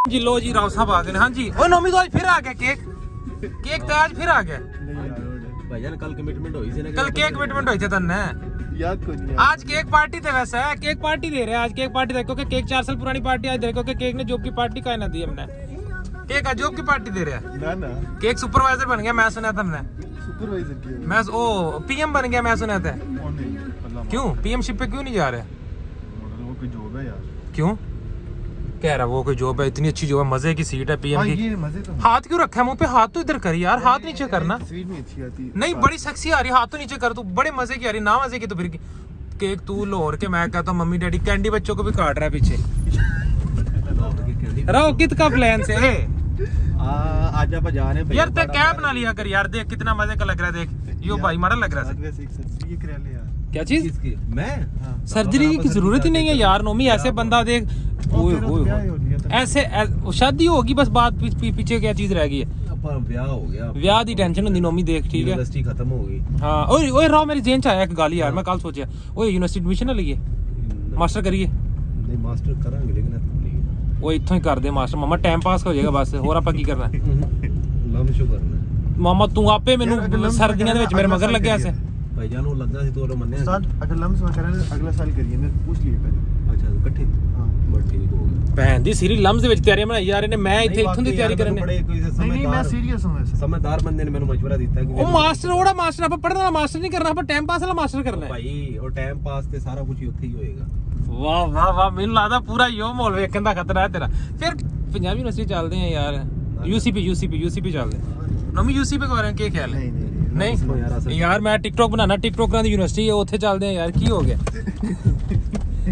जी लो जी राव साहब आ गए। हाँ जी। ओ नोमी तो आज फिर आ गया केक तो आज फिर आ गया भाईजान कल कमिटमेंट हुई थी ना, कल केक कमिटमेंट हुई थी तन्ने याद को नहीं। आज केक पार्टी थे वैसे केक पार्टी दे रहे हैं आज केक पार्टी देखो कि केक 4 साल पुरानी पार्टी आज देखो कि केक ने जॉब की पार्टी का ना दी हमने केक आज जॉब की पार्टी दे रहे हैं ना ना केक सुपरवाइजर बन गया मैं सुना था हमने सुपरवाइजर क्यों मैं ओ पीएम बन गया मैं सुना था क्यों पीएमशिप पे क्यों नहीं जा रहे वो कोई जॉब है यार क्यों कह रहा वो कोई जॉब है इतनी अच्छी जॉब है मजे की सीट है पीएम की ये मजे तो हाथ क्यों रखा है मुंह पे हाथ तो इधर कर यार हाथ नीचे करना स्वीट नहीं अच्छी आती नहीं बड़ी सेक्सी आ रही हाथ तो नीचे कर तू बड़े मजे की आ रही ना मजे की तो फिर केक तू लोर के मैं कहता हूँ मम्मी डैडी कैंडी बच्चों को भी काट रहा है पीछे रहो कित का प्लान से आज आप जा रहे हैं यार ते क्या बना लिया कर यार देख कितना मजे का लग रहा है देख यो भाई मारा लग रहा है ये करा ले यार क्या चीज मैं सर्जरी की जरूरत ही नहीं है यार नोमी ऐसे बंदा देख ऐसे शादी होगी बस बात पीछे क्या चीज रह गई है ब्याह हो गया ब्याह दी टेंशन होंदी नोमी देख ठीक है यूनिवर्सिटी खत्म हो गई हाँ ओए ओए राव मेरी जेन च आया एक गाली यार मैं कल सोचा ओए यूनिवर्सिटी एडमिशन ना लईए मास्टर करिए नहीं मास्टर करांगे लेकिन ओए इत्थों ही कर दे मास्टर मामा टाइम पास हो जाएगा बस होर आपां की करना लम शो करना मामा तू आपे मेनू सर्दियां दे विच मेरे मगर लग्या से भाईजान वो लगा सी तो मन्ने उस्ताद अगर लम्स में करें अगला साल करिए मैं पूछ लिए पहले अच्छा इकट्ठे हां बट ठीक हो गया भैन दी सीरी लम्स दे विच तैयारी बनाई यार इन्हें मैं इत्थे इत्थों दी तैयारी करने नहीं मैं सीरियस हूं वैसे समझदार बंदे ने मैंने मशवरा दिता कि ओ मास्टर ओड़ा मास्टर आप पढ़ने वाला मास्टर नहीं करना आप टाइम पास वाला मास्टर करना है भाई और टाइम पास ते सारा कुछ उत्थे ही होएगा वाह वाह वाह मैनू लगदा पूरा यो माहौल वेखण दा खतरा है तेरा फिर पंजाबी यूनिवर्सिटी चलदे हैं यार यूसीपी चलदे नमी यूसीपी के बारे में क्या ख्याल है नहीं यार मैं टिकटॉक बनाना टिकटॉकरां दी यूनिवर्सिटी है उत्थे चलदे हैं यार की हो गया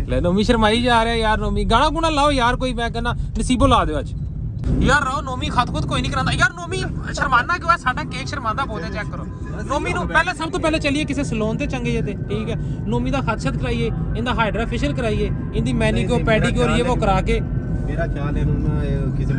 ले नोमी शर्माई जा रहा है यार नोमी गाना गुना लाओ यार कोई मैं कहना नसीबो ला दो आज यार रहो नोमी खत खुद कोई नहीं करांदा यार नोमी शर्माना क्यों है साडा केक शर्मांदा बहुत है चेक करो नोमी नु पहले सब तो पहले चलिए किसी सैलून ते चंगे जे ते ठीक है नोमी दा खत शत कराइए इंदा हाइड्रा फेशियल कराइए इंदी मैनिक्योर पेडिक्योर ये वो करा के मेरा ख्याल है उन्होंने किसी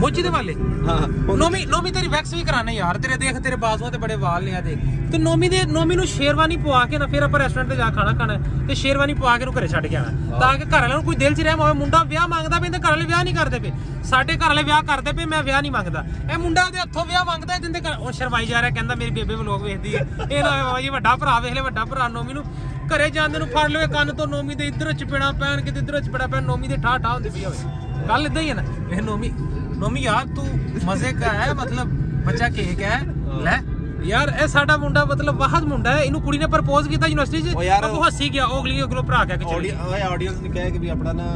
मोची दे वाले हां नोमी तेरी वैक्स भी कराना यार तेरे देख तेरे बाजुओं ते बड़े वाल ने आ देख ते नोमी नु शेरवानी पवा के ना फिर अपन रेस्टोरेंट ते जा खाना खाना ते शेरवानी पवा के नु घरे छੱਡ के आना ताकि घर वालों कोई दिल च रहम होवे मुंडा ब्याह मांगदा पे ते घर वाले ब्याह नहीं करदे पे साडे घर वाले ब्याह करदे पे मैं ब्याह नहीं मांगदा ए मुंडा दे हੱਥੋਂ ब्याह मांगदा जिंदे घर शर्माई जा रहा कहंदा मेरी बेबे व्लॉग वेखदी है ए ना बाबा जी ਵੱਡਾ ਭਰਾ ਵੇਖ ਲੈ ਵੱਡਾ ਭਰਾ ਨੋਮੀ ਨੂੰ ਘਰੇ ਜਾਂਦੇ ਨੂੰ ਫੜ ਲਵੇ ਕੰਨ ਤੋਂ ਨੋਮੀ ਦੇ ਇੱਧਰ ਚਪੇੜਾ ਪੈਣ ਕਿਤੇ ਇੱਧਰ ਚਪੇੜਾ ਪੈਣ ਨੋਮੀ ਦੇ ਠਾ ਠਾ ਹੁੰਦੀ ਪਈ ਹੋਵੇ ਕੱਲ ਇਦਾਂ ਹੀ ਹੈ ਨਾ ਇਹ ਨੋਮੀ यार तू मजे का है मतलब बच्चा केक है ले यार ए साडा मुंडा मतलब वाहद मुंडा है इनु कुड़ी ने प्रपोज कीता यूनिवर्सिटी च अब वो हंसी गया ओगली अगलो भरा के चली ओए ऑडियंस ने कहा कि भी अपना ना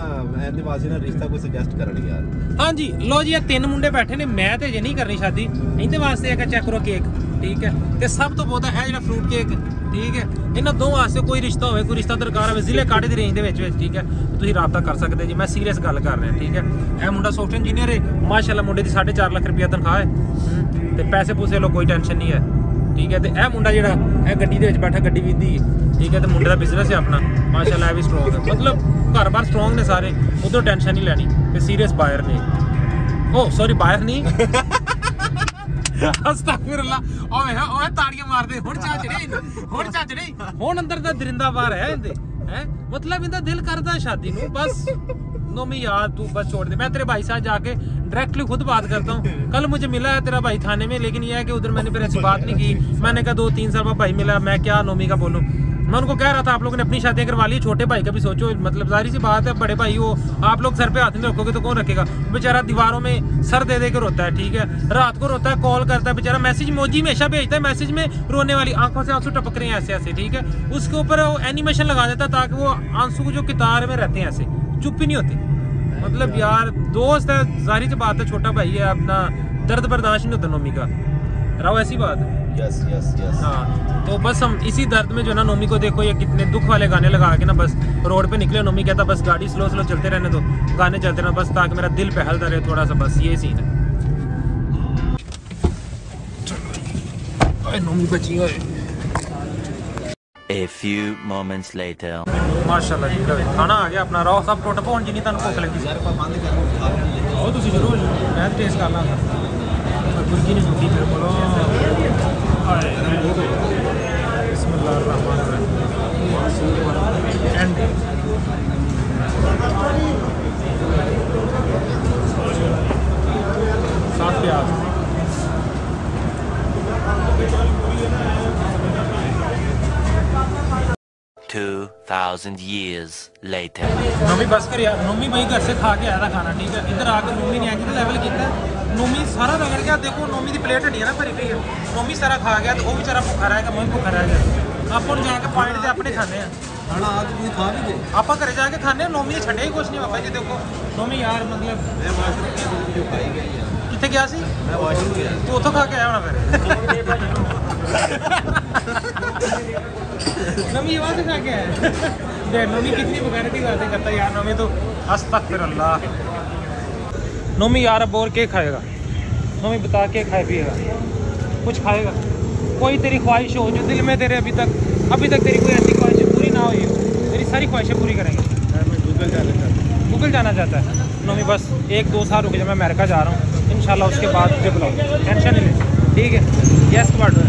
एंड वासी ना रिश्ता कोई सजेस्ट करन यार हां जी लो जी ये 3 मुंडे बैठे ने मैं ते जे नहीं करनी शादी इनदे वास्ते एक चेक करो केक ठीक है ते सब तो बहुत है जेड़ा फ्रूट केक ठीक है इन्हां दो वास्ते कोई रिश्ता होवे कोई रिश्ता दरकार होवे जिले काटे दी रेंज दे विच ठीक है ਤੁਸੀਂ ਰਾਬਤਾ ਕਰ ਸਕਦੇ ਜੀ ਮੈਂ ਸੀਰੀਅਸ ਗੱਲ ਕਰ ਰਿਹਾ ਠੀਕ ਹੈ ਇਹ ਮੁੰਡਾ ਸੌਫਟਵੇਅਰ ਇੰਜੀਨੀਅਰ ਹੈ ਮਾਸ਼ਾਅੱਲਾ ਮੁੰਡੇ ਦੀ 4.5 ਲੱਖ ਰੁਪਏ ਤਨਖਾਹ ਹੈ ਤੇ ਪੈਸੇ ਪੂਸੇ ਲੋ ਕੋਈ ਟੈਨਸ਼ਨ ਨਹੀਂ ਹੈ ਠੀਕ ਹੈ ਤੇ ਇਹ ਮੁੰਡਾ ਜਿਹੜਾ ਇਹ ਗੱਡੀ ਦੇ ਵਿੱਚ ਬੈਠਾ ਗੱਡੀ ਵੀਦੀ ਠੀਕ ਹੈ ਤੇ ਮੁੰਡੇ ਦਾ ਬਿਜ਼ਨਸ ਹੈ ਆਪਣਾ ਮਾਸ਼ਾਅੱਲਾ ਇਹ ਵੀ ਸਟਰੋਂਗ ਹੈ ਮਤਲਬ ਘਰ-ਬਾਰ ਸਟਰੋਂਗ ਨੇ ਸਾਰੇ ਉਧਰ ਟੈਨਸ਼ਨ ਨਹੀਂ ਲੈਣੀ ਤੇ ਸੀਰੀਅਸ ਬਾਇਰ ਨੇ ਓ ਸੌਰੀ ਬਾਇਰ ਨਹੀਂ ਅਸਤਗਫਿਰullah ਓਏ ਤਾੜੀਆਂ ਮਾਰਦੇ ਹੁਣ ਚੱਜ ਹੁਣ ਅੰਦਰ ਦਾ ਦਰਿੰਦਾ ਬਾਹਰ ਹੈ ਇਹਦੇ है मतलब इनका दिल करता है शादी नु बस नोमी यार तू बस छोड़ दे मैं तेरे भाई साथ जाके डायरेक्टली खुद बात करता हूँ कल मुझे मिला है तेरा भाई थाने में लेकिन ये है कि उधर मैंने फिर ऐसी बात नहीं की मैंने कहा 2-3 साल बाद भाई मिला मैं क्या नोमी का बोलूँ मैं उनको कह रहा था आप लोगों ने अपनी शादी करवा ली छोटे भाई का भी सोचो मतलब जाहिर सी बात है बड़े भाई हो आप लोग सर पे हाथ नहीं रखोगे तो कौन रखेगा बेचारा दीवारों में सर दे के रोता है ठीक है रात को रोता है कॉल करता है बेचारा मैसेज मोजी हमेशा भेजता है मैसेज में रोने वाली आंखों से आंसू टपक रहे हैं ऐसे ऐसे ठीक है उसके ऊपर वो एनिमेशन लगा देता है ताकि वो आंसू को जो कितार में रहते हैं ऐसे चुप ही नहीं होते मतलब यार दोस्त है जाहिर सी बात है छोटा भाई है अपना दर्द बर्दाश्त नहीं होता नोमी का राव ऐसी बात है यस हाँ तो बस हम इसी दर्द में जो ना नोमी को देखो ये कितने दुख वाले गाने लगा के ना बस रोड पे निकले नोमी कहता बस गाड़ी स्लो चलते रहने दो गाने चलते रहना बस ताकि मेरा दिल बहलता रहे थोड़ा सा बस ये सीन है नोमी बची है A few moments later माशाल्लाह जी खाना आ गया अपना राव सब टुट पहुंच जिनी तन भुख लगी यार बंद कर ओ तुसी जरूर मैं टेस्ट कर लांगा बुर्गी नहीं टूटी मेरे को बिस्मिल्लाहिर्रहमानिर्रहीम एंड 2,000 years later. नोमी बस कर यार, नोमी भाई घर से खा के आया था खाना, ठीक है। इधर आके नोमी ने आके लेवल किया, नोमी सारा रगड़ गया। देखो नोमी की प्लेट हड्डी है ना भरी पई है, नोमी सारा खा गया तो वो बेचारा भुखा रह गया, मैं भुखा रह गया। आप जाके पॉइंट से अपने खाने खाना आज भी खा भी गए आप घर जाके खाने। नोमी छड़े ही कुछ नहीं बाबा जी। देखो नोमी यार मतलब मैं वाशरूम जो खाई गई यार कितने गया सी, मैं वाशरूम गया तू उतो खा के आया होना फिर। नोमी वहां से खा के आया। देख नोमी कितनी बगैर की बातें करता है यार। नोमी तो अस्तगफिरुल्लाह। नोमी यार अब और क्या खाएगा? नोमी बता के खाए पिएगा, कुछ खाएगा? कोई तेरी ख्वाहिश हो जो दिल में तेरे अभी तक तेरी कोई ऐसी ख्वाहिश पूरी ना हुई हो, तेरी सारी ख्वाहिशें पूरी करेंगे। मैं गूगल जाना चाहता है नोमी, बस 1-2 साल रुके जब मैं अमेरिका जा रहा हूँ इंशाल्लाह, उसके बाद मुझे बुलाओ, टेंशन नहीं ले, ठीक है। यस कमांडर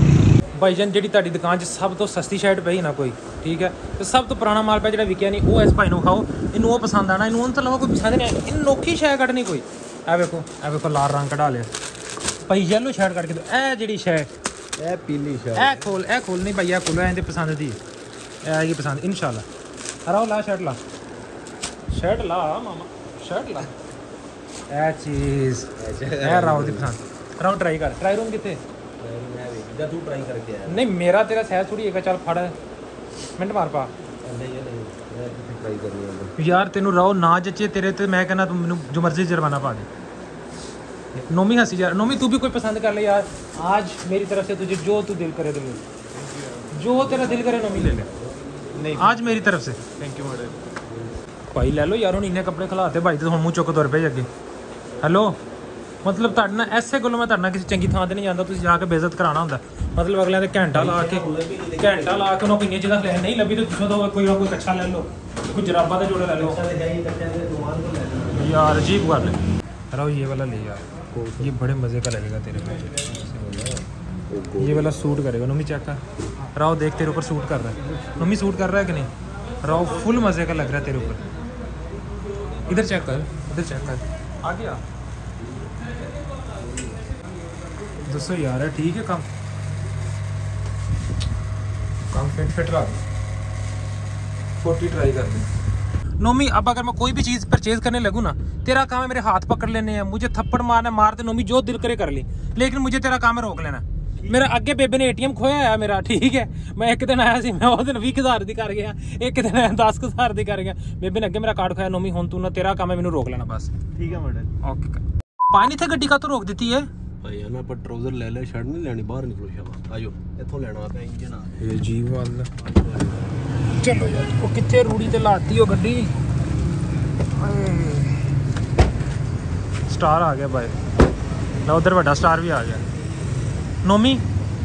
भाईजान, जी तुहाडी दुकान 'ਚ सब तो सस्ती शर्ट पई ना कोई, ठीक है, तो सब तो पुराना माल पिया जो विकिया नहीं, वो इस भाई को खाओ, इनू वो पसंद आना, इनू तो इलावा कोई पसंद नहीं आया। इन नोखी शर्ट कटनी कोई, ए वेखो लाल रंग कढ़ा लिया भाई, येलो शर्ट कट के दो। ए जी शर्ट ए पीली शर्ट ए खोल नहीं भैया, खोलो इंदे पसंद दी आएगी पसंद इंशाल्लाह। अरे ला शर्ट ला मामा, शर्ट ला ए चीज़ ए राव दी पसंद। राव ट्राई कर, ट्राई रूम कितने? मैं तू ट्राई करके आया नहीं मेरा तेरा सहज थोड़ी है, चल फड़ मिनट मार पा। नहीं मैं ट्राई करनी है यार तेनू राव ना जचे तेरे ते, मैं कहना तू मैनू जो मर्जी जुर्माना पा दे। नोमी हंसी यार, नोमी तू भी कोई पसंद कर ले यार, आज मेरी तरफ से तुझे जो तू दिल करे, जो तेरा दिल करे नोमी ले ले, नहीं आज मेरी तरफ से। थैंक यू मैडम भाई ले लो यार, हूँ इन्ने कपड़े खिलाते भाई तो हम मुँह चुक तुर पे अगे। हेलो मतलब तुहाडे नाल ऐसे गल्लों मैं तुहाडे नाल किसी चंगी थां ते नहीं जांदा, तुसीं जाके बेइज्जत कराना हुंदा। मतलब अगले दे घंटा ला के उन्होंने किन्नी जगह ले नहीं लभी तो तुसीं तो कोई कच्छा ले लो, कोई जराबा दे जोड़े ले लो यार, अजीब गल है। राव ये वाला ले यार, ये बड़े मज़े का लगेगा तेरे को, ये वाला सूट करेगा। नोमी चेक कर, राव देख तेरे ऊपर सूट कर रहा है, नोमी सूट कर रहा है कि नहीं? राव फुल मज़े का लग रहा है तेरे ऊपर। इधर चेक कर, आ गया दोस्तों यार है, ठीक है काम फिट रहा। 40 ट्राई कर दे नोमी। अब अगर मैं कोई भी चीज़ परचेज करने लगूँ ना, तेरा काम है मेरे हाथ पकड़ लेने हैं, मुझे थप्पड़ मारते नोमी, जो दिल करे कर ली, लेकिन मुझे तेरा काम है रोक लेना। मेरा अगे बेबे ने ATM खोया है मेरा, ठीक है। मैं एक दिन आया सी, मैं वो दिन 20,000 दी कर गया, एक दिन आया 10,000 दी कर गया। बेबे ने अगे मेरा कार्ड खोया। नोमी हुण तू ना, तेरा काम है मैनू रोक लेना बस, ठीक है मैडम। ओके। पानी थे गड्डी का तो रोक देती है भाई ना, पर ट्राउजर ले ले, शर्ट नहीं लेनी, बाहर निकलो शाबा, आजो इथों लेना आपे इंजन आ ये जी वाला। चलो यार, वो कितने रूड़ी ते लाती हो गड्डी। स्टार आ गया भाई ना, उधर बड़ा स्टार भी आ गया। नोमी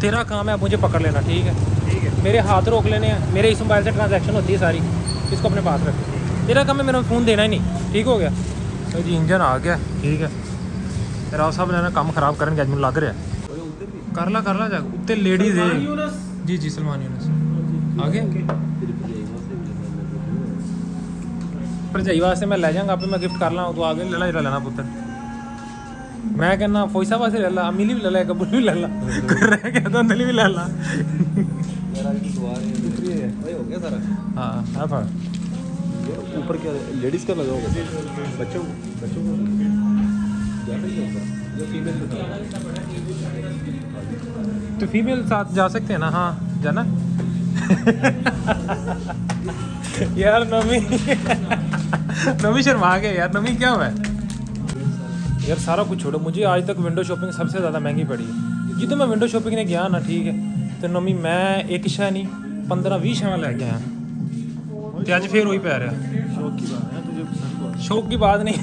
तेरा काम है मुझे पकड़ लेना, ठीक है, मेरे हाथ रोक लेने हैं, मेरे इस मोबाइल से ट्रांजैक्शन होती है सारी, इसको अपने पास रख। तेरा काम है मेरा फ़ोन देना ही नहीं, ठीक हो गया। तो जी इंजन आ गया, ठीक है। राव साहब ने काम खराब करन गया, मुझे लग रहा है। कर ला जा उत्ते लेडीज है जी सलमान यूनुस आगे भरजाई वास्ते मैं ले जाऊँगा, आपे मैं गिफ्ट कर ला, तू आगे ले लेना पुत्र। मैं कहना फौसा वास्ते ले ला, अमीली भी ले ला, कबूल भी ले ला, रह गया तो अंदली भी ले ला। हो गया सारा। हाँ फड़ ऊपर क्या लेडीज का लगा होगा, बच्चों को तो फीमेल साथ जा सकते हैं ना? हाँ जाना। यार नमी शर्मा गए यार। नमी क्या हुआ है यार? सारा कुछ छोड़ो, मुझे आज तक विंडो शॉपिंग सबसे ज़्यादा महंगी पड़ी है। जितने मैं विंडो शॉपिंग ने गया ना, ठीक है, तो नमी मैं एक शह नहीं 15-20 शह लैके आया, तो अज फिर वही पै रहा। शौक की बात नहीं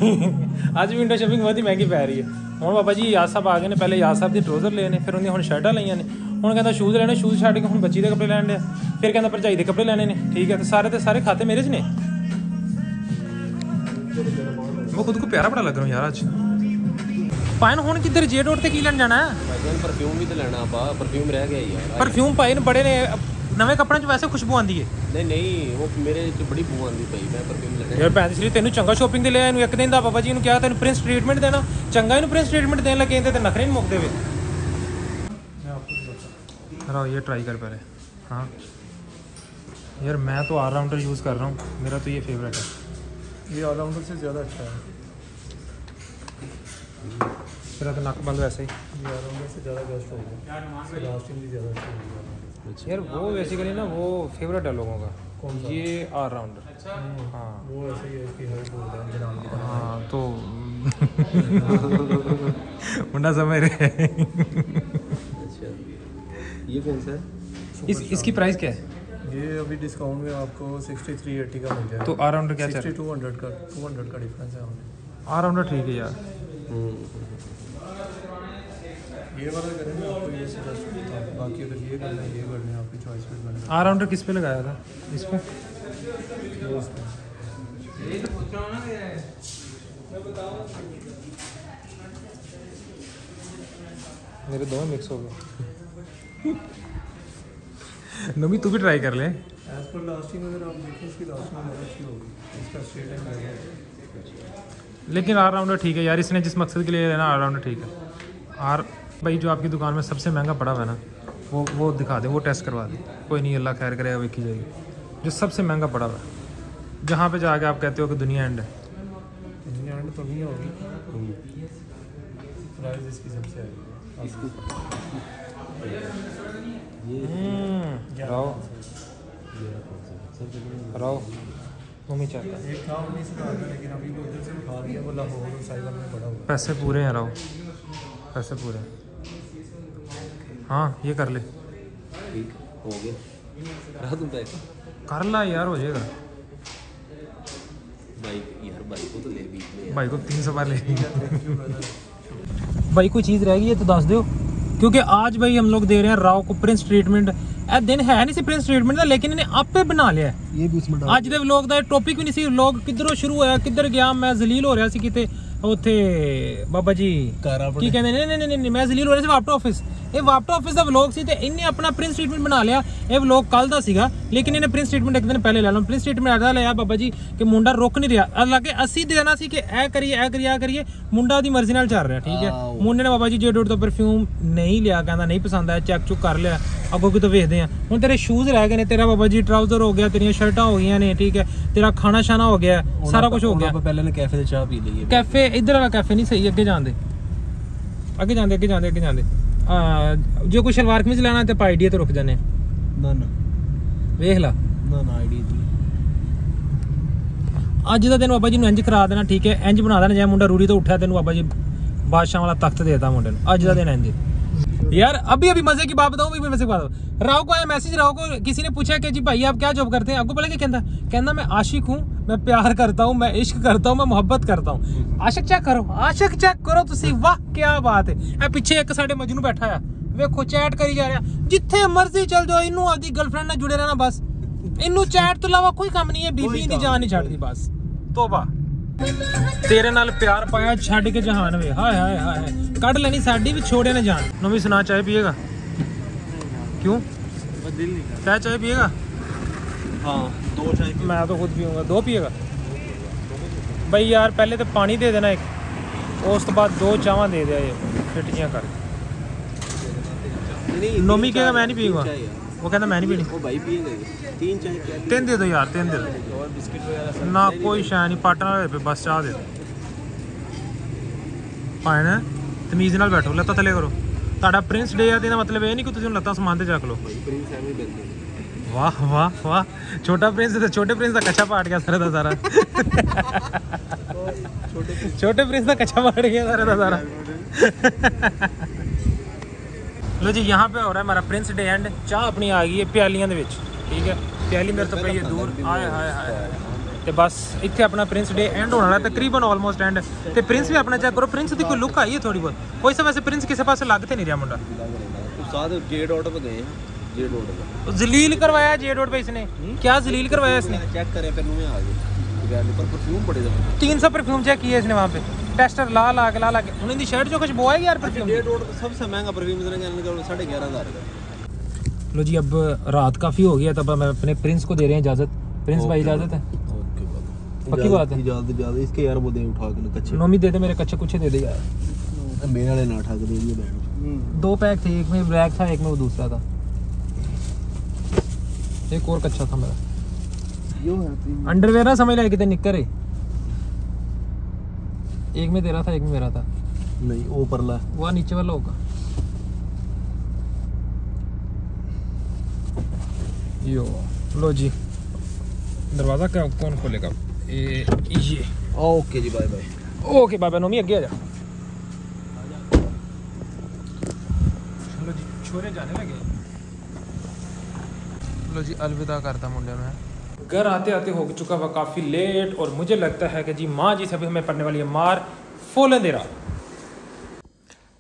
अज विंडो शॉपिंग बहुत ही महंगी पै रही है। ਹੁਣ ਬਾਬਾ ਜੀ ਯਾਦ ਸਾਹਿਬ ਆ ਗਏ ਨੇ, ਪਹਿਲੇ ਯਾਦ ਸਾਹਿਬ ਦੇ ਟਰੋਜ਼ਰ ਲਏ ਨੇ, ਫਿਰ ਉਹਦੀਆਂ ਹੁਣ ਸ਼ਰਟਾਂ ਲਈਆਂ ਨੇ, ਹੁਣ ਕਹਿੰਦਾ ਸ਼ੂਜ਼ ਲੈਣੇ, ਸ਼ੂਜ਼ ਛੱਡ ਕੇ ਹੁਣ ਬੱਚੀ ਦੇ ਕੱਪੜੇ ਲੈਣ ਲਿਆ, ਫਿਰ ਕਹਿੰਦਾ ਭਰਜਾਈ ਦੇ ਕੱਪੜੇ ਲੈਣੇ ਨੇ, ਠੀਕ ਹੈ, ਤੇ ਸਾਰੇ ਖਾਤੇ ਮੇਰੇ 'ਚ ਨੇ। वो खुद को प्यारा बड़ा लग रहा हूँ यार आज। पाइन हुण किधर जे रोड ते की लेन जाना है? परफ्यूम भी तो लेना आपा, परफ्यूम रह गया यार। परफ्यूम पाए ने बड़े ने, नवे कपड़े च वैसे खुशबू आंदी है। नहीं वो मेरे च बड़ी बू आंदी पई, मैं परफ्यूम लेना यार भैन दी तेनू चंगा शॉपिंग दे लिया, इनू एक दिन दा बाबा जी इनू क्या तेनू प्रिंस ट्रीटमेंट देना, चंगा इनू प्रिंस ट्रीटमेंट देने लगे ते नखरे नहीं मुकदे वे। रो ये ट्राई कर पहले। हाँ यार मैं तो ऑलराउंडर यूज़ कर रहा हूँ, मेरा तो ये फेवरेट है। ये ऑलराउंडर से ज़्यादा अच्छा है। मेरा तो नक बंद वैसे ही। ये ऑलराउंडर से ज़्यादा बेस्ट होगा, इसकी लास्टिंग भी ज़्यादा अच्छी होगी। यार वो बेसिकली ना वो फेवरेट है लोगों का, कौन सा? ये ऑलराउंडर। हाँ वो ऐसे ही है, इसकी हाइट बहुत है जनाब की तरह। हाँ तो मुंडा समझ रहे हैं। अच्छा ये कौन सा है? इसकी प्राइस क्या है? ये अभी डिस्काउंट में आपको 6380 का मिल जाएगा। तो ऑलराउंडर क्या चल रहा है? 6200 का 200 का डिफरेंस है हमें। ऑलराउंडर ठीक है यार। ये वाला करेंगे आपको, ये सजेस्ट करता हूँ। बाकी अगर ये करना है, ये करना है, आपकी चॉइस पे करना ऑलराउंडर किस पे लगाया था? इस पे? है वो उस पे। मेरे दोनों मिक्स हो गए। नमी तू भी ट्राई कर ले। एज पर लास्टिंग अगर आप देखें, इसकी लास्टिंग बहुत अच्छी होगी, इसका स्ट्रेट एंड रहेगा। लेकिन ऑलराउंडर ठीक है यार, इसने जिस मकसद के लिए लेना ऑलराउंडर ठीक है। और भाई जो आपकी दुकान में सबसे महंगा पड़ा हुआ है ना, वो दिखा दे, वो टेस्ट करवा दे। कोई नहीं, अल्लाह खैर करेगा, देखी जाएगी। जो सबसे महंगा पड़ा हुआ है, जहाँ पे जाके आप कहते हो कि दुनिया एंड है। दुनिया एंड तो नहीं होगी, प्राइस इसकी सबसे है। राव मम्मी चाहता है एक था 19,000 का, लेकिन अभी वो उधर से उठा दिया, वो लाहौर और साइबर में पड़ा हुआ है। पैसे पूरे हैं राव, पैसे पूरे हैं। हाँ ये कर ले, ठीक हो गया। रहा तुम पैसा कर ला यार, हो जाएगा। बाइक यार, बाइक को तो ले बीच में यार। भाई को 300 बार ले भाई कोई चीज़ रहेगी ये तो दस दो, क्योंकि आज भाई हम लोग दे रहे हैं राव को प्रिंस ट्रीटमेंट। ए दिन है नहीं सी प्रिंस ट्रीटमेंट का, लेकिन इन्हें आपे बना लिया है। ये भी उसमें ਅੱਜ ਦੇ ਵਲੌਗ ਦਾ ਟੌਪਿਕ ਵੀ ਨਹੀਂ ਸੀ। ਵਲੌਗ ਕਿੱਧਰੋਂ ਸ਼ੁਰੂ ਹੋਇਆ, ਕਿੱਧਰ ਗਿਆ, ਮੈਂ ਜ਼ਲੀਲ ਹੋ ਰਿਹਾ ਸੀ ਕਿਤੇ ਉੱਥੇ ਬਾਬਾ ਜੀ ਕੀ ਕਹਿੰਦੇ ਨੇ, ਨਹੀਂ ਮੈਂ ਜ਼ਲੀਲ ਹੋ ਰਿਹਾ ਸੀ ਵਾਪਟਾ ਆਫਿਸ। ਇਹ ਵਾਪਟਾ ਆਫਿਸ ਦਾ ਵਲੌਗ ਸੀ ਤੇ ਇਹਨੇ ਆਪਣਾ ਪ੍ਰਿੰਸ ਟ੍ਰੀਟਮੈਂਟ ਬਣਾ ਲਿਆ। ਇਹ ਵਲੌਗ ਕੱਲ ਦਾ ਸੀਗਾ, ਲੇਕਿਨ ਇਹਨੇ ਪ੍ਰਿੰਸ ਟ੍ਰੀਟਮੈਂਟ ਇੱਕ ਦਿਨ ਪਹਿਲੇ ਲੈ ਲਿਆ। ਪ੍ਰਿੰਸ ਟ੍ਰੀਟਮੈਂਟ ਆਦਾ ਲਿਆ ਬਾਬਾ ਜੀ ਕਿ ਮੁੰਡਾ ਰੁਕ ਨਹੀਂ ਰਿਹਾ, ਹਾਲਾਂਕਿ ਅਸੀਂ ਦੇਣਾ ਸੀ ਕਿ ਇਹ ਕਰੀਏ ਇਹ ਕਰੀਏ ਇਹ ਕਰੀਏ, ਮੁੰਡਾ ਦੀ ਮਰਜ਼ੀ ਨਾਲ ਚੱਲ ਰਿਹਾ। ਠੀਕ ਹੈ, ਮੁੰਡੇ ਨੇ ਬਾਬਾ ਜੀ ਜੇ ਡੋਟ ਤੋਂ ਪਰਫਿਊਮ ਨਹੀਂ ਲਿਆ, ਕਹਿੰਦਾ ਨਹੀਂ ਪਸੰਦ ਆਇਆ, ਚੈੱਕ ਚੁੱਕ ਕਰ ਲਿਆ, ਅੱਗੋਂ ਕਿਤੋਂ ਵੇਖਦੇ ਆ। ਹੁਣ ਤੇਰੇ ਸ਼ੂਜ਼ ਰਹਿ ਗਏ ਨੇ, ਤੇਰਾ ਬਾਬਾ ਜੀ ਟਰਾਊਜ਼ਰ ਹੋ ਗਿਆ, ਤੇਰੀਆਂ ਸ਼ਰਟਾਂ ਹੋ ਗਈਆਂ ਨੇ, ਠੀਕ ਹੈ, ਤੇਰਾ ਖਾਣਾ ਸ਼ਾਨਾ ਹੋ ਗਿਆ, ਸਾਰਾ ਕੁਝ ਹੋ ਗਿਆ। पहले ने कैफे से चाय पी ली है। कैफे इधर वाला कैफे नहीं सही, अगे जाते अगे जाते अगे जाते अगे जाते जो कोई शलवार कमीज लेना तो आईडिया तो रुक जाने ना ना वेख ला ना ना आईडी अज का दिन बाबा जी इंज करा देना। ठीक है, इंज बना देना जै मुंडा रूढ़ी तो उठा, तेन बाबा जी बादशाह वाला तख्त देता मुंडे नूं। अज का दिन इंज यार। अभी मजे की बात बताऊं, मजे की बात। राव को आया मैसेज, राव को किसी ने पूछा कि जी भाई आप क्या जॉब करते हैं? आपको पता क्या कहता मैं आशिक हूँ, मैं प्यार करता हूँ, मैं इश्क करता हूँ, मैं मोहब्बत करता हूँ। आशिक चेक करो, आशिक चेक करो तुसी, वाह क्या बात है। ए पिछे एक साडे मजनू बैठा है, वेखो चैट करी जा रहा, जिथे मर्जी चल जाओ, इनू आपदी गर्लफ्रेंड नाल जुड़े रहना बस। इनू चैट तो इलावा कोई काम नहीं है, बीबी दी जान नहीं छड्डदी बस। तौबा तेरे नाल प्यार पाया छड्ड के जहान वे, हाय हाय हाय कढ़ लेनी साडी भी, छोड़े ने जान। नवी सुना, चाय पिएगा? क्यों दिल नहीं क्या चाय पिएगा? हाँ 2 चाय मैं तो खुद पीऊँगा। 2 पिएगा भाई यार? पहले तो पानी दे देना एक, उस तो बाद 2 चावां दे दिया ये फिटियाँ कर। नोमी कहेगा मैं नहीं पीऊँगा, वो कहता मैं नहीं पीनी। वो भाई पिएंगे 3 चाय क्या 3 दे दो यार, 3 दे दो और बिस्किट वगैरह ना, कोई शै नहीं पाटना पे, बस चाह दे दो। पाए तमीज़ नाल बैठो, लत्तां थले करो। ਤੁਹਾਡਾ ਪ੍ਰਿੰਸ ਡੇ ਆ ਤੇ ਇਹਦਾ ਮਤਲਬ ਇਹ ਨਹੀਂ ਕਿ ਤੁਸੀਂ ਹੁਣ ਲੱਤਾਂ ਸਮਾਨ ਤੇ ਚੱਕ ਲਓ। प्रिंस एमी बनते वाह वाह वाह, छोटा प्रिंस तो छोटे प्रिंस का कच्चा पाट गया सारा का सारा। छोटे प्रिंस का कच्चा पाट गया सारा का सारा। लो जी, यहाँ पे हो रहा है हमारा प्रिंस डे एंड। चाह अपनी आ गई है प्यालियां दे विच, ठीक है, प्याली मेरे तो पई है दूर, हाय हाय हाय। ਤੇ ਬਸ ਇੱਥੇ ਆਪਣਾ ਪ੍ਰਿੰਸ ਡੇ ਐਂਡ ਹੋਣ ਵਾਲਾ, ਤਕਰੀਬਨ ਆਲਮੋਸਟ ਐਂਡ। ਤੇ ਪ੍ਰਿੰਸ ਵੀ ਆਪਣਾ ਚੈੱਕ ਕਰੋ, ਪ੍ਰਿੰਸ ਦੀ ਕੋਈ ਲੁੱਕ ਆਈ ਹੈ ਥੋੜੀ ਬਹੁਤ। ਕੋਈ ਸੇ ਵੈਸੇ ਪ੍ਰਿੰਸ ਕਿਸੇ ਪਾਸੇ ਲੱਗ ਤੇ ਨਹੀਂ ਰਿਹਾ ਮੁੰਡਾ। साथ जे डॉट पे गए हैं, जे डॉट पे जलील करवाया जे डॉट पे इसने, क्या जलील करवाया इसने? चेक करे फिर मुंह में आ गए पर परफ्यूम बड़े जबरदस्त। 300 परफ्यूम चेक किए इसने वहाँ पे, टेस्टर ला के उन्हें शर्ट जो कुछ बोएगी यार परफ्यूम। जे डॉट सबसे महंगा परफ्यूम इधर 11,500 का। लो जी, अब रात काफ़ी हो गया, तब हम अपने प्रिंस को दे रहे हैं इजाज़त। प्रिंस भाई इजाज़त है? पक्की बात है? इजाज़त इसके यार वो दे उठा के कच्चे नोमी दे दे, मेरे कच्चे कुछ दे दे यार। मेरे वाले ना उठा के दे दिए बैंड। 2 पैक थे, एक में ब्लैक था, एक में वो दूसरा था, एक और कच्चा था मेरा। यो है प्रीमियम। अंडरवेयर ना समझ ले, कितने निक्कर है। एक में तेरा था, एक में मेरा था। नहीं वो परला है। वो नीचे वाला होगा। यो लो जी, दरवाजा क्या कौन खोलेगा? ये ओके जी, बाय बाय। ओके बाबा नोमी अगे आ जा। चलो जी, छोरे जाने लगे। लो जी, अलविदा करता मुंडे में। घर आते आते हो चुका वह काफ़ी लेट, और मुझे लगता है कि जी माँ जी से अभी हमें पड़ने वाली है मार फुल दे रहा।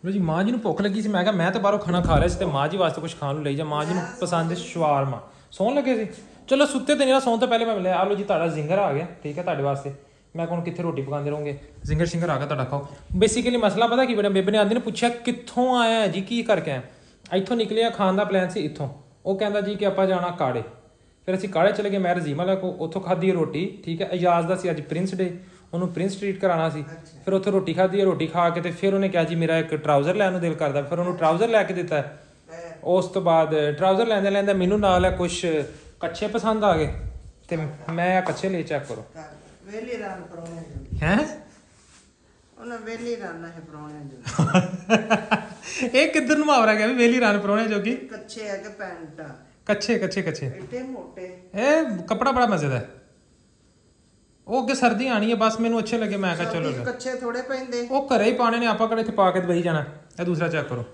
लो जी, माँ जी ਨੂੰ ਭੁੱਖ ਲੱਗੀ ਸੀ। ਮੈਂ ਕਿਹਾ ਮੈਂ ਤਾਂ ਬਾਹਰੋਂ ਖਾਣਾ ਖਾ ਲਿਆ ਸੀ ਤੇ ਮਾਂ ਜੀ ਵਾਸਤੇ ਕੁਝ ਖਾਣ ਨੂੰ ਲਈ ਜਾ। ਮਾਂ ਜੀ ਨੂੰ ਪਸੰਦ ਹੈ ਸ਼ਵਾਰਮਾ। ਸੌਣ ਲੱਗੇ ਸੀ, ਚਲੋ ਸੁੱਤੇ ਤੇ ਨਹੀਂ ਨਾ, ਸੌਣ ਤੋਂ ਪਹਿਲੇ ਮੈਂ ਮਿਲਿਆ। ਆ ਲੋ ਜੀ, ਤੁਹਾਡਾ ਜ਼ਿੰਗਰ ਆ ਗਿਆ, ਠੀਕ ਹੈ ਤੁਹਾਡੇ ਵਾਸਤੇ। ਮੈਂ ਕੋਣ ਕਿੱਥੇ ਰੋਟੀ ਪਕਾਉਂਦੇ ਰਹੋਗੇ, ਜ਼ਿੰਗਰ ਸ਼ਿੰਗਰ ਆ ਗਿਆ ਤੁਹਾਡਾ, ਖਾਓ। ਬੇਸਿਕਲੀ ਮਸਲਾ ਪਤਾ ਕੀ ਬੜਾ, ਬੇਬੇ ਨੇ ਆਂਦੀ ਨੇ ਪੁੱਛਿਆ ਕਿੱਥੋਂ ਆਇਆ ਜੀ, ਕੀ ਕਰਕੇ ਆਇਆ। ਇੱਥੋਂ ਨਿਕਲਿਆ, ਖਾਣ ਦਾ ਪਲਾਨ ਸੀ ਇੱਥੋਂ। ਉਹ ਕਹਿੰਦਾ ਜੀ ਕਿ ਆਪਾਂ ਜਾਣਾ ਕਾੜੇ। ਫਿਰ ਅਸੀਂ ਕਾੜੇ ਚਲੇ ਗਏ, ਮੈਂ ਰਜ਼ੀਮਾ ਲੈ ਕੋ ਉੱਥੋਂ ਖਾਧੀ ਰੋਟੀ, ਠੀਕ ਹੈ। ਇਜਾਜ਼ ਦਾ ਸੀ ਅੱਜ ਪ੍ਰਿੰਸ ਡੇ, ਉਹਨੂੰ ਪ੍ਰਿੰਸ ਟ੍ਰੀਟ ਕਰਾਉਣਾ ਸੀ। ਫਿਰ ਉੱਥੇ ਰੋਟੀ ਖਾਧੀ, ਰੋਟੀ ਖਾ ਕੇ ਤੇ ਫਿਰ ਉਹਨੇ ਕਿਹਾ ਜੀ ਮੇਰਾ ਇੱਕ ਟਰਾਊਜ਼ਰ ਲੈਣ ਨੂੰ ਦਿਲ ਕਰਦਾ। ਫਿਰ ਉਹਨੂੰ ਟਰਾਊਜ਼ਰ ਲੈ ਕੇ ਦਿੱਤਾ। ਉਸ ਤੋਂ ਬਾਅਦ ਟਰਾਊਜ਼ਰ ਲੈਂਦੇ ਲੈਂਦੇ ਮੈਨੂੰ ਨਾਲ ਹੈ ਕੁਛ ਕੱਛੇ ਪਸੰਦ ਆ ਗਏ ਤੇ ਮੈਂ ਆ ਕੱਛੇ ਲਈ, ਚੈੱਕ ਕਰੋ। ਵੇਲੀ ਰਨ ਪਰੋਣੇ ਹੈ ਉਹਨਾਂ ਵੇਲੀ ਰਨ ਹੈ ਪਰੋਣੇ ਜੋ। ਇਹ ਕਿੱਧਰ ਨੂੰ ਮਾਵਰਾ ਗਿਆ ਵੀ ਵੇਲੀ ਰਨ ਪਰੋਣੇ ਜੋਗੀ? ਕੱਚੇ ਹੈ ਕਿ ਪੈਂਟ ਕੱਛੇ ਕੱਛੇ ਕੱਛੇ ਇੱਡੇ ਮੋਟੇ। ਇਹ ਕੱਪੜਾ ਬੜਾ ਮਜ਼ੇ ਦਾ। ਉਹ ਅੱਗੇ ਸਰਦੀ ਆਣੀ ਹੈ, ਬਸ ਮੈਨੂੰ ਅੱਛੇ ਲੱਗੇ, ਮੈਂ ਕਿਹਾ ਚਲੋ। ਕੱਚੇ ਥੋੜੇ ਪੈਂਦੇ, ਉਹ ਘਰੇ ਹੀ ਪਾਣੇ ਨੇ, ਆਪਾਂ ਕਿਹੜੇ ਇੱਥੇ ਪਾ ਕੇ ਬਹੀ ਜਾਣਾ। ਇਹ ਦੂਸਰਾ ਚੈੱਕ ਕਰੋ।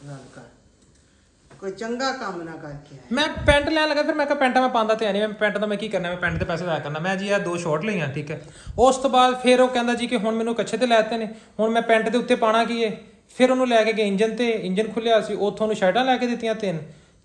ਰਲ ਕਰ ਕੋਈ ਚੰਗਾ ਕੰਮ ਨਾ ਕਰਕੇ ਆਇਆ। ਮੈਂ ਪੈਂਟ ਲੈਣ ਲੱਗਾ, ਫਿਰ ਮੈਂ ਕਿਹਾ ਪੈਂਟਾਂ ਮੈਂ ਪਾਉਂਦਾ ਤੇ ਨਹੀਂ, ਮੈਂ ਪੈਂਟ ਦਾ ਮੈਂ ਕੀ ਕਰਨਾ, ਮੈਂ ਪੈਂਟ ਦੇ ਪੈਸੇ ਜ਼ਾਇਆ ਕਰਨਾ। ਮੈਂ ਜੀ ਇਹ 2 ਸ਼ਾਰਟ ਲਈਆਂ, ਠੀਕ ਹੈ। ਉਸ ਤੋਂ ਬਾਅਦ ਫਿਰ ਉਹ ਕਹਿੰਦਾ ਜੀ ਕਿ ਹੁਣ ਮੈਨੂੰ ਕੱਛੇ ਤੇ ਲੈਤੇ ਨੇ, ਹੁਣ ਮੈਂ ਪੈਂਟ ਦੇ ਉੱਤੇ ਪਾਣਾ ਕੀ ਹੈ। ਫਿਰ ਉਹਨੂੰ ਲੈ ਕੇ ਗਏ ਇੰਜਨ ਤੇ, ਇੰਜਨ ਖੁੱਲਿਆ ਸੀ, ਉੱਥੋਂ ਉਹਨੂੰ ਸ਼ਰਟਾਂ ਲੈ ਕੇ ਦਿੱਤੀਆਂ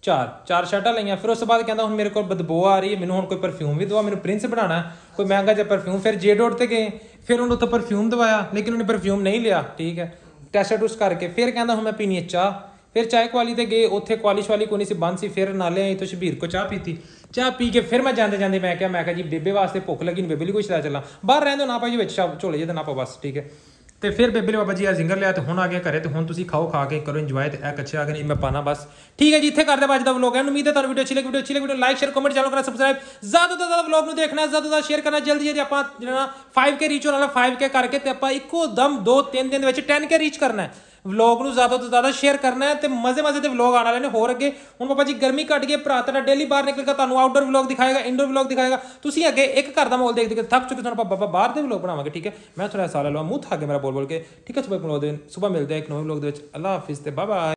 4 ਸ਼ਰਟਾਂ ਲਈਆਂ। ਫਿਰ ਉਸ ਤੋਂ ਬਾਅਦ ਕਹਿੰਦਾ ਹੁਣ ਮੇਰੇ ਕੋਲ ਬਦਬੂ ਆ ਰਹੀ ਹੈ, ਮੈਨੂੰ ਹੁਣ ਕੋਈ ਪਰਫਿਊਮ ਵੀ ਦਵਾ, ਮੈਨੂੰ ਪ੍ਰਿੰਸ ਬਣਾਉਣਾ ਕੋਈ ਮਹਿੰਗਾ ਜਿਹਾ ਪਰਫਿਊਮ। ਫਿਰ ਜੇ.ਡੋਟ ਤੇ ਗਏ, ਫਿਰ ਉਹਨੂੰ ਉੱਥੇ ਪਰਫਿਊਮ ਦਵਾਇਆ, ਲੇਕਿਨ ਉਹਨੇ ਪਰਫਿਊਮ ਨਹੀਂ ਲਿਆ, ਠੀਕ ਹੈ। ਟੈਸਟ ਟੂਸਟ ਕਰਕੇ ਫਿਰ ਕਹਿੰਦਾ ਹੁਣ ਮੈਂ ਪੀਣੀ ਹੈ ਚਾਹ। ਫਿਰ ਚਾਹ ਕੁਆਲੀ ਤੇ ਗਏ, ਉੱਥੇ ਕੁਆਲਿਸ਼ ਵਾਲੀ ਕੋਈ ਨਹੀਂ ਸੀ, ਬੰਦ ਸੀ। ਫਿਰ ਨਾਲੇ ਆਈ ਤੋਂ ਸ਼ਬੀਰ ਕੋ ਚਾਹ ਪੀਤੀ। ਚਾਹ ਪੀ ਕੇ ਫਿਰ ਮੈਂ ਜਾਂਦੇ ਜਾਂਦੇ ਮੈਂ ਕਿਹਾ ਜੀ ਬੇਬੇ ਵਾਸਤੇ ਭੁੱਖ ਲੱਗੀ ਨਹੀਂ, ਬੇਬੇ ਲਈ ਕੁਛ ਲੈ ਚੱਲਾਂ। ਬਾਹਰ ਰਹਿੰਦੇ ਨਾ ਭਾਈ ਜੀ, ਵਿੱਚ ਝੋਲੇ ਜਿਹੇ ਤੇ ਨਾ ਪਾਓ ਬਸ, ਠੀਕ ਹੈ। ਤੇ ਫਿਰ ਬੇਬੇ ਨੇ ਬਾਬਾ ਜੀ ਆ ਜ਼ਿੰਗਰ ਲਿਆ ਤੇ ਹੁਣ ਆ ਗਿਆ ਘਰੇ, ਤੇ ਹੁਣ ਤੁਸੀਂ ਖਾਓ, ਖਾ ਕੇ ਕਰੋ ਇੰਜੋਏ। ਤੇ ਇਹ ਕੱਚੇ ਆ ਗਏ, ਨਹੀਂ ਮੈਂ ਪਾਣਾ ਬਸ, ਠੀਕ ਹੈ ਜੀ। ਇੱਥੇ ਕਰਦੇ ਅੱਜ ਦਾ ਵਲੋਗ ਹੈ। ਉਮੀਦ ਹੈ ਤੁਹਾਨੂੰ ਵੀਡੀਓ ਅੱਛੀ ਲੱਗੀ। Video like share comment channel ਕਰਨਾ ਸਬਸਕ੍ਰਾਈਬ। ਜ਼ਿਆਦਾ ਤੋਂ ਜ਼ਿਆਦਾ ਵਲੋਗ ਨੂੰ ਦੇਖਣਾ, ਜ਼ਿਆਦਾ ਤੋਂ ਜ਼ਿਆਦਾ ਸ਼ੇਅਰ ਕਰਨਾ। ਜਲਦੀ ਜਲਦੀ ਆਪਾਂ ਜਿਹੜਾ 5K ਰੀਚ ਹੋਣ ਵਾਲਾ, 5K ਕਰਕੇ ਤੇ ਆਪਾਂ ਇੱਕੋ ਦਮ 2-3 ਦਿਨ ਦੇ ਵਿੱਚ 10K ਰੀਚ ਕਰਨਾ ਹੈ। ਵਲੋਗ ਨੂੰ ਜ਼ਿਆਦਾ ਤੋਂ ਜ਼ਿਆਦਾ ਸ਼ੇਅਰ ਕਰਨਾ ਹੈ ਤੇ ਮਜ਼ੇ ਦੇ ਵਲੋਗ ਆਉਣ ਵਾਲੇ ਨੇ ਹੋਰ ਅੱਗੇ। ਹੁਣ ਬਾਬਾ ਜੀ ਗਰਮੀ ਘਟ ਗਈ, ਭਰਾ ਤੁਹਾਡਾ ਡੇਲੀ ਬਾਹਰ ਨਿਕਲੇਗਾ, ਤੁਹਾਨੂੰ ਆਊਟਡੋਰ ਵਲੋਗ ਦਿਖਾਏਗਾ, ਇੰਡੋਰ ਵਲੋਗ ਦਿਖਾਏਗਾ। ਤੁਸੀਂ ਅੱਗੇ ਇੱਕ ਘਰ ਦਾ ਮਾਹੌਲ ਦੇਖ ਕੇ ਥੱਕ ਚੁੱਕੇ, ਤੁਹਾਨੂੰ ਆਪਾਂ ਬਾਹਰ ਦੇ ਵਲੋਗ ਬਣਾਵਾਂਗੇ, ਠੀਕ ਹੈ। ਮੈਂ ਥੋੜਾ ਸਾਲ ਲਵਾ ਮੂੰਹ ਥੱਕ ਗਿਆ ਮੇਰਾ ਬੋਲ ਕੇ, ਠੀਕ ਹੈ। ਸੁਬਹ ਮਿਲਦੇ ਆ ਇੱਕ ਨਵੇਂ ਵਲੋਗ ਦੇ ਵਿੱਚ। ਅੱਲਾ ਹਾਫਿਜ਼ ਤੇ ਬਾਏ ਬਾਏ।